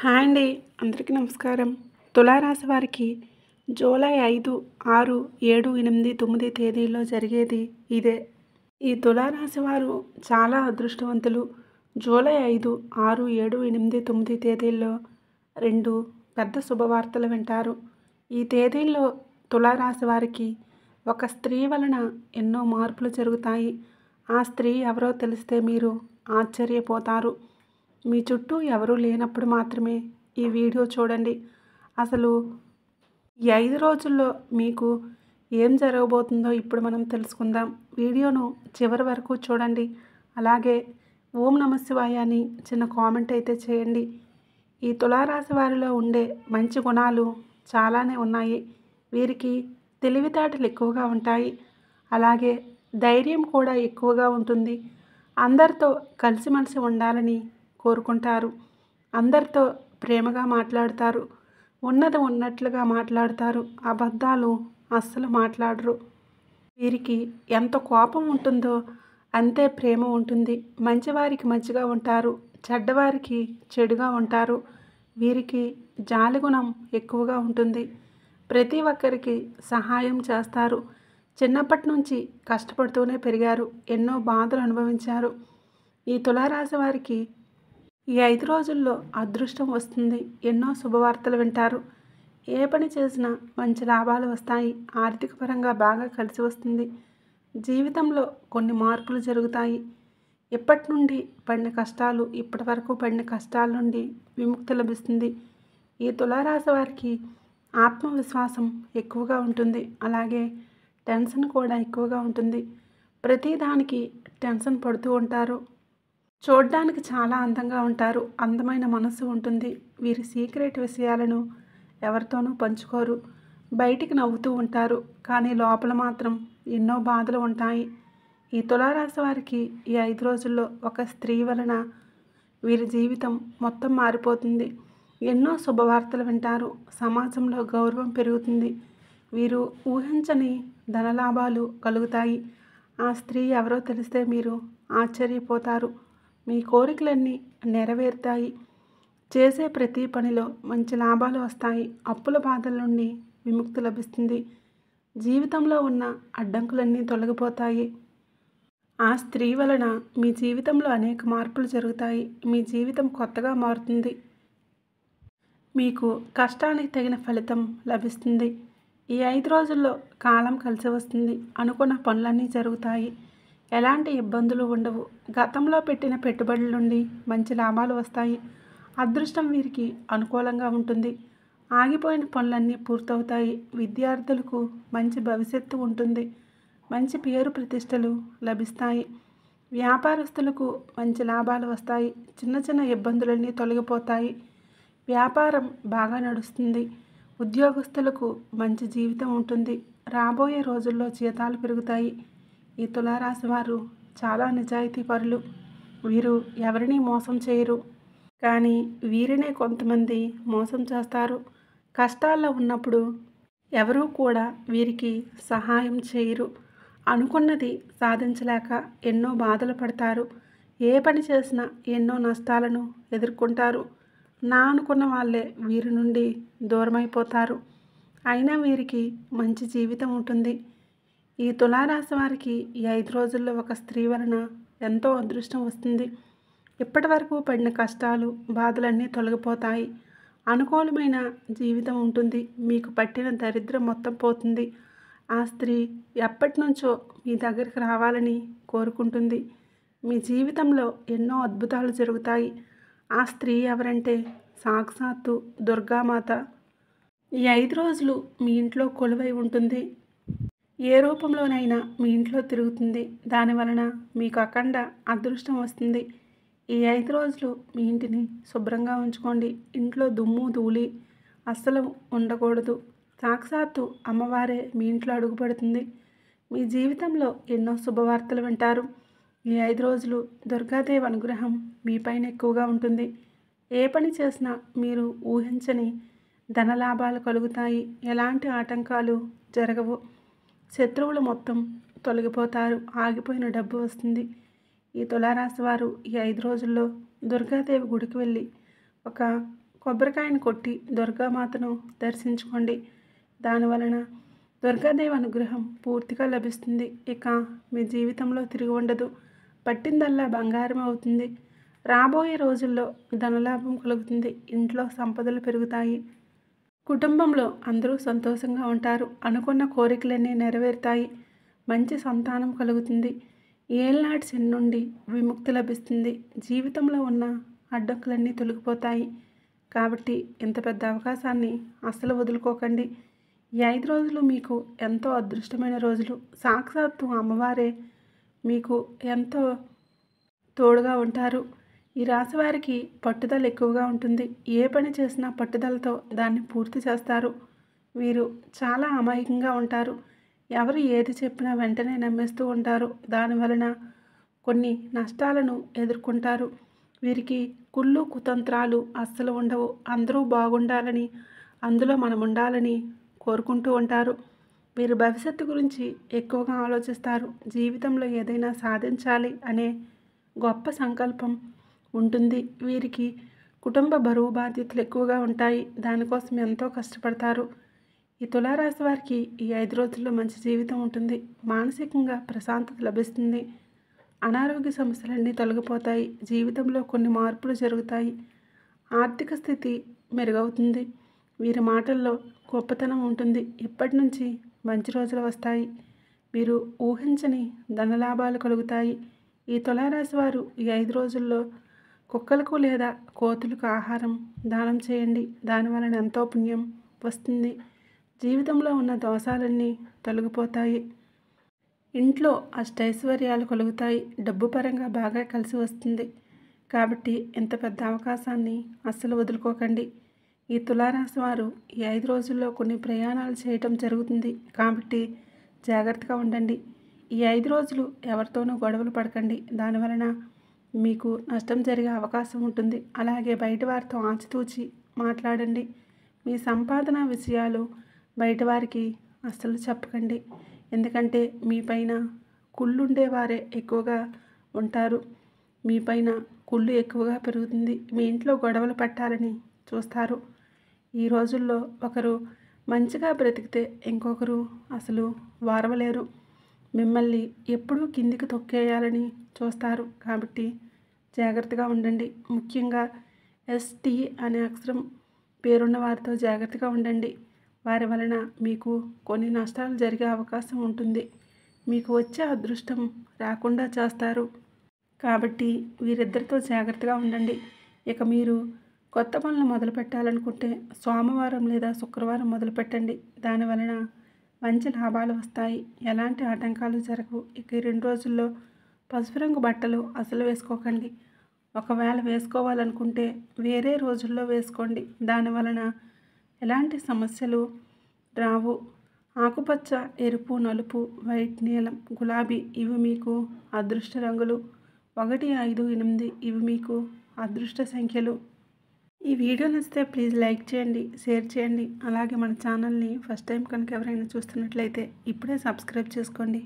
Hi అండి. అందరికీ నమస్కారం. తులారాశి వారికి జూలై 5, 6, 7, 8, 9 తేదీల్లో జరిగేది ఇదే. ఈ తులారాశి వారు చాలా అదృష్టవంతులు. జూలై 5, 6, 7, 8, 9 తేదీల్లో 2 పెద్ద శుభవార్తలు వింటారు. ఈ తేదీల్లో తులారాశి వారికి ఒక స్త్రీ వలన ఎన్నో మార్పులు జరుగుతాయి. ఆ స్త్రీ ఎవరో తెలిస్తే మీరు ఆశ్చర్యపోతారు. మీ చుట్టూ ఎవరూ లేనప్పుడు మాత్రమే ఈ వీడియో చూడండి. అసలు ఈ 5 రోజుల్లో మీకు ఏం జరగబోతుందో ఇప్పుడు మనం తెలుసుకుందాం. వీడియోను చివరి వరకు చూడండి. అలాగే ఓం నమః శివాయ అని చిన్న కామెంట్ అయితే చేయండి. ఈ తులారాశి వారిలో ఉండే మంచి గుణాలు చాలానే ఉన్నాయి. వీరికి తెలివితేటలు ఎక్కువగా ఉంటాయి. అలాగే ధైర్యం కూడా ఎక్కువగా ఉంటుంది. అందరితో కలిసిమెలిసి ఉండాలని కోరుకుంటారు. అందరితో ప్రేమగా మాట్లాడతారు. ఉన్నది ఉన్నట్లుగా మాట్లాడతారు. అబద్ధాలు అస్సలు మాట్లాడరు. వీరికి ఎంత కోపం ఉంటుందో అంతే ప్రేమ ఉంటుంది. మంచివారికి మంచిగా ఉంటారు. చెడ్డవారికి చెడుగా ఉంటారు. వీరికి జాలిగుణం ఎక్కువగా ఉంటుంది. ప్రతి ఒక్కరికి సహాయం చేస్తారు. చిన్నప్పటి నుంచి కష్టపడుతూనే పెరిగారు. ఎన్నో బాధలు అనుభవించారు. ఈ తులారాశి వారికి ఈ 5 రోజుల్లో అదృష్టం వస్తుంది. ఎన్నో శుభవార్తలు వింటారు. ఏ పని చేసినా మంచి లాభాలు వస్తాయి. ఆర్థిక పరంగా బాగా కలిసి వస్తుంది. జీవితంలో కొన్ని మార్పులు జరుగుతాయి. ఇప్పటి నుండి పడిన కష్టాలు, ఇప్పటి వరకు పడిన కష్టాల నుండి విముక్తి లభిస్తుంది. ఈ తులారాశి వారికి ఆత్మవిశ్వాసం ఎక్కువగా ఉంటుంది. అలాగే టెన్షన్ కూడా ఎక్కువగా ఉంటుంది. ప్రతిదానికి టెన్షన్ పడుతూ ఉంటారు. చూడ్డానికి చాలా అందంగా ఉంటారు. అందమైన మనసు ఉంటుంది. వీరి సీక్రెట్ విషయాలను ఎవరితోనూ పంచుకోరు. బయటికి నవ్వుతూ ఉంటారు. కానీ లోపల మాత్రం ఎన్నో బాధలు ఉంటాయి. ఈ తులారాశి వారికి ఈ 5 రోజుల్లో ఒక స్త్రీ వలన వీరి జీవితం మొత్తం మారిపోతుంది. ఎన్నో శుభవార్తలు వింటారు. సమాజంలో గౌరవం పెరుగుతుంది. వీరు ఊహించని ధనలాభాలు కలుగుతాయి. ఆ స్త్రీ ఎవరో తెలిస్తే మీరు ఆశ్చర్యపోతారు. మీ కోరికలన్నీ నెరవేరుతాయి. చేసే ప్రతి పనిలో మంచి లాభాలు వస్తాయి. అప్పుల బాధల నుండి విముక్తి లభిస్తుంది. జీవితంలో ఉన్న అడ్డంకులన్నీ తొలగిపోతాయి. ఆ స్త్రీ వలన మీ జీవితంలో అనేక మార్పులు జరుగుతాయి. మీ జీవితం కొత్తగా మారుతుంది. మీకు కష్టానికి తగిన ఫలితం లభిస్తుంది. ఈ 5 రోజుల్లో కాలం కలిసి వస్తుంది. అనుకున్న పనులన్నీ జరుగుతాయి. ఎలాంటి ఇబ్బందులు ఉండవు. గతంలో పెట్టిన పెట్టుబడుల నుండి మంచి లాభాలు వస్తాయి. అదృష్టం వీరికి అనుకూలంగా ఉంటుంది. ఆగిపోయిన పనులన్నీ పూర్తవుతాయి. విద్యార్థులకు మంచి భవిష్యత్తు ఉంటుంది. మంచి పేరు ప్రతిష్టలు లభిస్తాయి. వ్యాపారస్తులకు మంచి లాభాలు వస్తాయి. చిన్న చిన్న ఇబ్బందులన్నీ తొలగిపోతాయి. వ్యాపారం బాగా నడుస్తుంది. ఉద్యోగస్తులకు మంచి జీవితం ఉంటుంది. రాబోయే రోజుల్లో జీతాలు పెరుగుతాయి. ఈ తులారాశి వారు చాలా నిజాయితీపరులు. వీరు ఎవరినీ మోసం చేయరు. కానీ వీరినే కొంతమంది మోసం చేస్తారు. కష్టాల్లో ఉన్నప్పుడు ఎవరూ కూడా వీరికి సహాయం చేయరు. అనుకున్నది సాధించలేక ఎన్నో బాధలు పడతారు. ఏ పని చేసినా ఎన్నో నష్టాలను ఎదుర్కొంటారు. నా అనుకున్న వాళ్ళే వీరి నుండి దూరమైపోతారు. అయినా వీరికి మంచి జీవితం ఉంటుంది. ఈ తులారాశి వారికి ఈ 5 రోజుల్లో ఒక స్త్రీ వలన ఎంతో అదృష్టం వస్తుంది. ఇప్పటి వరకు పడిన కష్టాలు, బాధలన్నీ తొలగిపోతాయి. అనుకూలమైన జీవితం ఉంటుంది. మీకు పట్టిన దరిద్రం మొత్తం పోతుంది. ఆ స్త్రీ ఎప్పటి నుంచో మీ దగ్గరికి రావాలని కోరుకుంటుంది. మీ జీవితంలో ఎన్నో అద్భుతాలు జరుగుతాయి. ఆ స్త్రీ ఎవరంటే సాక్షాత్తు దుర్గామాత. ఈ 5 రోజులు మీ ఇంట్లో కొలువై ఉంటుంది. ఏ రూపంలోనైనా మీ ఇంట్లో తిరుగుతుంది. దానివలన మీకు అఖండ అదృష్టం వస్తుంది. ఈ 5 రోజులు మీ ఇంటిని శుభ్రంగా ఉంచుకోండి. ఇంట్లో దుమ్ము ధూళి అస్సలు ఉండకూడదు. సాక్షాత్తు అమ్మవారే మీ ఇంట్లో అడుగుపెడుతుంది. మీ జీవితంలో ఎన్నో శుభవార్తలు వింటారు. ఈ 5 రోజులు దుర్గాదేవి అనుగ్రహం మీపైన ఎక్కువగా ఉంటుంది. ఏ పని చేసినా మీరు ఊహించని ధనలాభాలు కలుగుతాయి. ఎలాంటి ఆటంకాలు జరగవు. శత్రువులు మొత్తం తొలగిపోతారు. ఆగిపోయిన డబ్బు వస్తుంది. ఈ తులారాశి వారు ఈ 5 రోజుల్లో దుర్గాదేవి గుడికి వెళ్ళి ఒక కొబ్బరికాయను కొట్టి దుర్గామాతను దర్శించుకోండి. దానివలన దుర్గాదేవి అనుగ్రహం పూర్తిగా లభిస్తుంది. ఇక మీ జీవితంలో తిరిగి ఉండదు. పట్టిందల్లా బంగారం అవుతుంది. రాబోయే రోజుల్లో ధనలాభం కలుగుతుంది. ఇంట్లో సంపదలు పెరుగుతాయి. కుటుంబంలో అందరూ సంతోషంగా ఉంటారు. అనుకున్న కోరికలన్నీ నెరవేరుతాయి. మంచి సంతానం కలుగుతుంది. ఏళ్నాటి శని నుండి విముక్తి లభిస్తుంది. జీవితంలో ఉన్న అడ్డంకులన్నీ తొలగిపోతాయి. కాబట్టి ఇంత పెద్ద అవకాశాన్ని అస్సలు వదులుకోకండి. ఈ 5 రోజులు మీకు ఎంతో అదృష్టమైన రోజులు. సాక్షాత్తు అమ్మవారే మీకు ఎంతో తోడుగా ఉంటారు. ఈ రాశి వారికి పట్టుదల ఎక్కువగా ఉంటుంది. ఏ పని చేసినా పట్టుదలతో దాన్ని పూర్తి చేస్తారు. వీరు చాలా అమాయకంగా ఉంటారు. ఎవరు ఏది చెప్పినా వెంటనే నమ్మేస్తూ ఉంటారు. దానివలన కొన్ని నష్టాలను ఎదుర్కొంటారు. వీరికి కుళ్ళు కుతంత్రాలు అస్సలు ఉండవు. అందరూ బాగుండాలని, అందులో మనం ఉండాలని కోరుకుంటూ ఉంటారు. వీరు భవిష్యత్తు గురించి ఎక్కువగా ఆలోచిస్తారు. జీవితంలో ఏదైనా సాధించాలి అనే గొప్ప సంకల్పం ఉంటుంది. వీరికి కుటుంబ బరువు బాధ్యతలు ఎక్కువగా ఉంటాయి. దానికోసం ఎంతో కష్టపడతారు. ఈ తులారాశి వారికి ఈ 5 రోజుల్లో మంచి జీవితం ఉంటుంది. మానసికంగా ప్రశాంతత లభిస్తుంది. అనారోగ్య సమస్యలన్నీ తొలగిపోతాయి. జీవితంలో కొన్ని మార్పులు జరుగుతాయి. ఆర్థిక స్థితి మెరుగవుతుంది. వీరి మాటల్లో గొప్పతనం ఉంటుంది. ఇప్పటి నుంచి మంచి రోజులు వస్తాయి. మీరు ఊహించని ధనలాభాలు కలుగుతాయి. ఈ తులారాశి వారు ఈ 5 రోజుల్లో కుక్కలకు లేదా కోతులకు ఆహారం దానం చేయండి. దానివలన ఎంతో పుణ్యం వస్తుంది. జీవితంలో ఉన్న దోషాలన్నీ తొలగిపోతాయి. ఇంట్లో అష్టైశ్వర్యాలు కలుగుతాయి. డబ్బు పరంగా బాగా కలిసి వస్తుంది. కాబట్టి ఇంత పెద్ద అవకాశాన్ని అస్సలు వదులుకోకండి. ఈ తులారాశి వారు ఈ 5 రోజుల్లో కొన్ని ప్రయాణాలు చేయటం జరుగుతుంది. కాబట్టి జాగ్రత్తగా ఉండండి. ఈ 5 రోజులు ఎవరితోనూ గొడవలు పడకండి. దానివలన మీకు నష్టం జరిగే అవకాశం ఉంటుంది. అలాగే బయట వారితో ఆచితూచి మాట్లాడండి. మీ సంపాదన విషయాలు బయట వారికి అస్సలు చెప్పకండి. ఎందుకంటే మీ పైన కుళ్ళుండేవారే ఎక్కువగా ఉంటారు. మీ పైన కుళ్ళు ఎక్కువగా పెరుగుతుంది. మీ ఇంట్లో గొడవలు పెట్టాలని చూస్తారు. ఈ రోజుల్లో ఒకరు మంచిగా బ్రతికితే ఇంకొకరు అసలు వారవలేరు. మిమ్మల్ని ఎప్పుడూ కిందికి తొక్కేయాలని చూస్తారు. కాబట్టి జాగ్రత్తగా ఉండండి. ముఖ్యంగా ST అనే అక్షరం పేరున్న వారితో జాగ్రత్తగా ఉండండి. వారి వలన మీకు కొన్ని నష్టాలు జరిగే అవకాశం ఉంటుంది. మీకు వచ్చే అదృష్టం రాకుండా చేస్తారు. కాబట్టి వీరిద్దరితో జాగ్రత్తగా ఉండండి. ఇక మీరు కొత్త పనులు మొదలు పెట్టాలనుకుంటే సోమవారం లేదా శుక్రవారం మొదలుపెట్టండి. దానివలన మంచి లాభాలు వస్తాయి. ఎలాంటి ఆటంకాలు జరగవు. ఇక ఈ 2 రోజుల్లో పసుపు రంగు బట్టలు అసలు వేసుకోకండి. ఒకవేళ వేసుకోవాలనుకుంటే వేరే రోజుల్లో వేసుకోండి. దానివలన ఎలాంటి సమస్యలు రావు. ఆకుపచ్చ, ఎరుపు, నలుపు, వైట్, నీలం, గులాబీ ఇవి మీకు అదృష్ట రంగులు. 1, 5, 8 ఇవి మీకు అదృష్ట సంఖ్యలు. ఈ వీడియో నచ్చితే ప్లీజ్ లైక్ చేయండి, షేర్ చేయండి. అలాగే మన ఛానల్ని ఫస్ట్ టైం కనుక ఎవరైనా చూస్తున్నట్లయితే ఇప్పుడే సబ్స్క్రైబ్ చేసుకోండి.